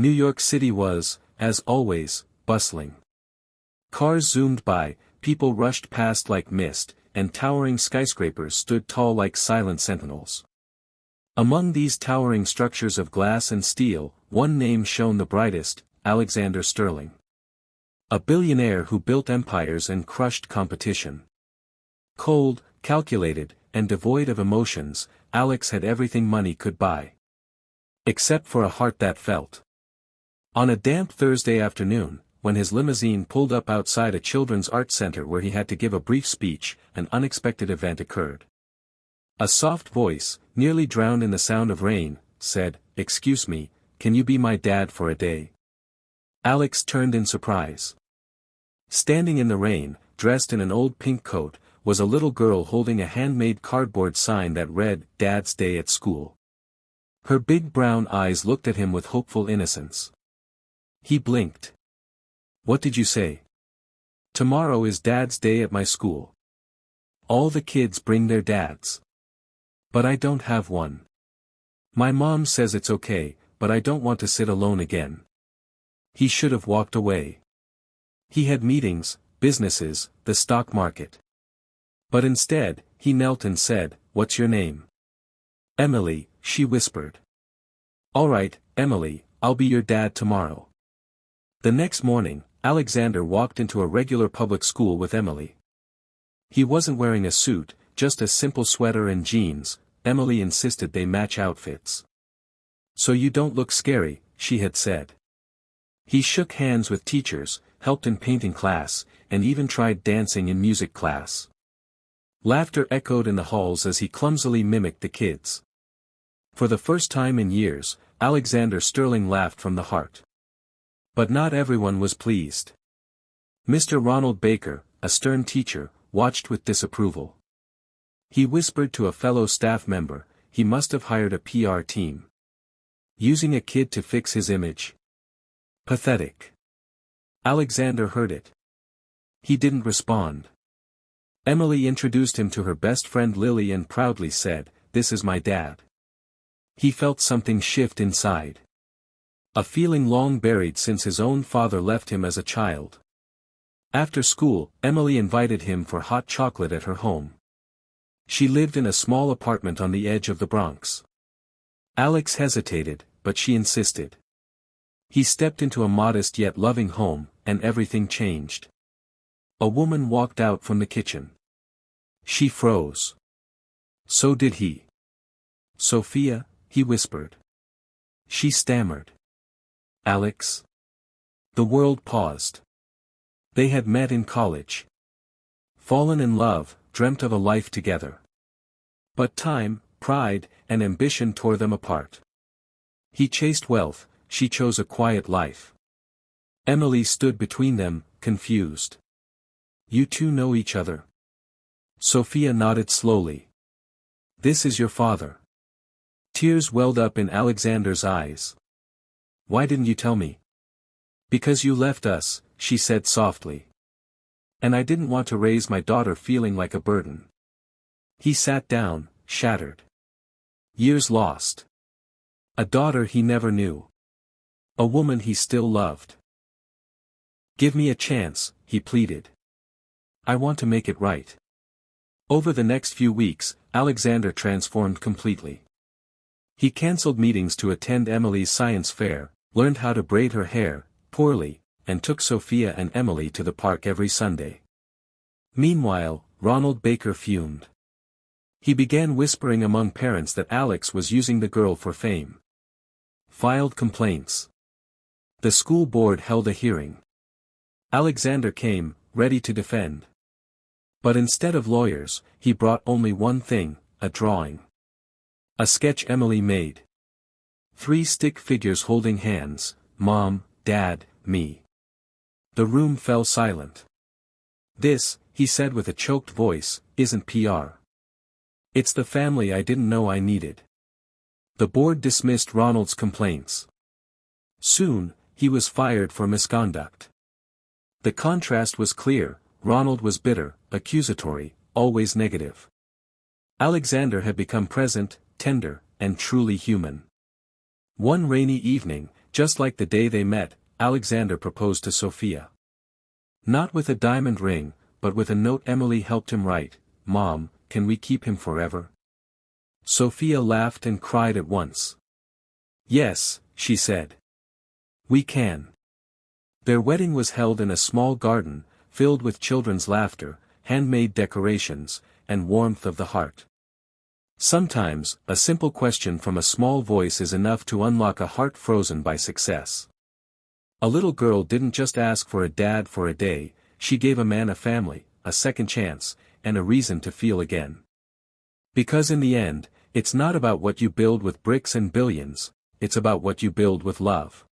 New York City was, as always, bustling. Cars zoomed by, people rushed past like mist, and towering skyscrapers stood tall like silent sentinels. Among these towering structures of glass and steel, one name shone the brightest: Alexander Sterling. A billionaire who built empires and crushed competition. Cold, calculated, and devoid of emotions, Alex had everything money could buy. Except for a heart that felt. On a damp Thursday afternoon, when his limousine pulled up outside a children's art center where he had to give a brief speech, an unexpected event occurred. A soft voice, nearly drowned in the sound of rain, said, "Excuse me, can you be my dad for a day?" Alex turned in surprise. Standing in the rain, dressed in an old pink coat, was a little girl holding a handmade cardboard sign that read, "Dad's Day at School." Her big brown eyes looked at him with hopeful innocence. He blinked. "What did you say?" "Tomorrow is Dad's Day at my school. All the kids bring their dads. But I don't have one. My mom says it's okay, but I don't want to sit alone again." He should have walked away. He had meetings, businesses, the stock market. But instead, he knelt and said, "What's your name?" "Emily," she whispered. "All right, Emily, I'll be your dad tomorrow." The next morning, Alexander walked into a regular public school with Emily. He wasn't wearing a suit, just a simple sweater and jeans. Emily insisted they match outfits. "So you don't look scary," she had said. He shook hands with teachers, helped in painting class, and even tried dancing in music class. Laughter echoed in the halls as he clumsily mimicked the kids. For the first time in years, Alexander Sterling laughed from the heart. But not everyone was pleased. Mr. Ronald Baker, a stern teacher, watched with disapproval. He whispered to a fellow staff member, he must have hired a PR team. Using a kid to fix his image. Pathetic. Alexander heard it. He didn't respond. Emily introduced him to her best friend Lily and proudly said, "This is my dad." He felt something shift inside. A feeling long buried since his own father left him as a child. After school, Emily invited him for hot chocolate at her home. She lived in a small apartment on the edge of the Bronx. Alex hesitated, but she insisted. He stepped into a modest yet loving home, and everything changed. A woman walked out from the kitchen. She froze. So did he. "Sophia," he whispered. She stammered. "Alex?" The world paused. They had met in college. Fallen in love, dreamt of a life together. But time, pride, and ambition tore them apart. He chased wealth, she chose a quiet life. Emily stood between them, confused. "You two know each other?" Sophia nodded slowly. "This is your father." Tears welled up in Alexander's eyes. "Why didn't you tell me?" "Because you left us," she said softly. "And I didn't want to raise my daughter feeling like a burden." He sat down, shattered. Years lost. A daughter he never knew. A woman he still loved. "Give me a chance," he pleaded. "I want to make it right." Over the next few weeks, Alexander transformed completely. He cancelled meetings to attend Emily's science fair, learned how to braid her hair, poorly, and took Sophia and Emily to the park every Sunday. Meanwhile, Ronald Baker fumed. He began whispering among parents that Alex was using the girl for fame. Filed complaints. The school board held a hearing. Alexander came, ready to defend. But instead of lawyers, he brought only one thing, a drawing. A sketch Emily made. 3 stick figures holding hands, Mom, Dad, me. The room fell silent. "This," he said with a choked voice, "isn't PR. It's the family I didn't know I needed." The board dismissed Ronald's complaints. Soon, he was fired for misconduct. The contrast was clear. Ronald was bitter, accusatory, always negative. Alexander had become present, tender, and truly human. One rainy evening, just like the day they met, Alexander proposed to Sophia. Not with a diamond ring, but with a note Emily helped him write. "Mom, can we keep him forever?" Sophia laughed and cried at once. "Yes," she said. "We can." Their wedding was held in a small garden, filled with children's laughter, handmade decorations, and warmth of the heart. Sometimes, a simple question from a small voice is enough to unlock a heart frozen by success. A little girl didn't just ask for a dad for a day, she gave a man a family, a second chance, and a reason to feel again. Because in the end, it's not about what you build with bricks and billions, it's about what you build with love.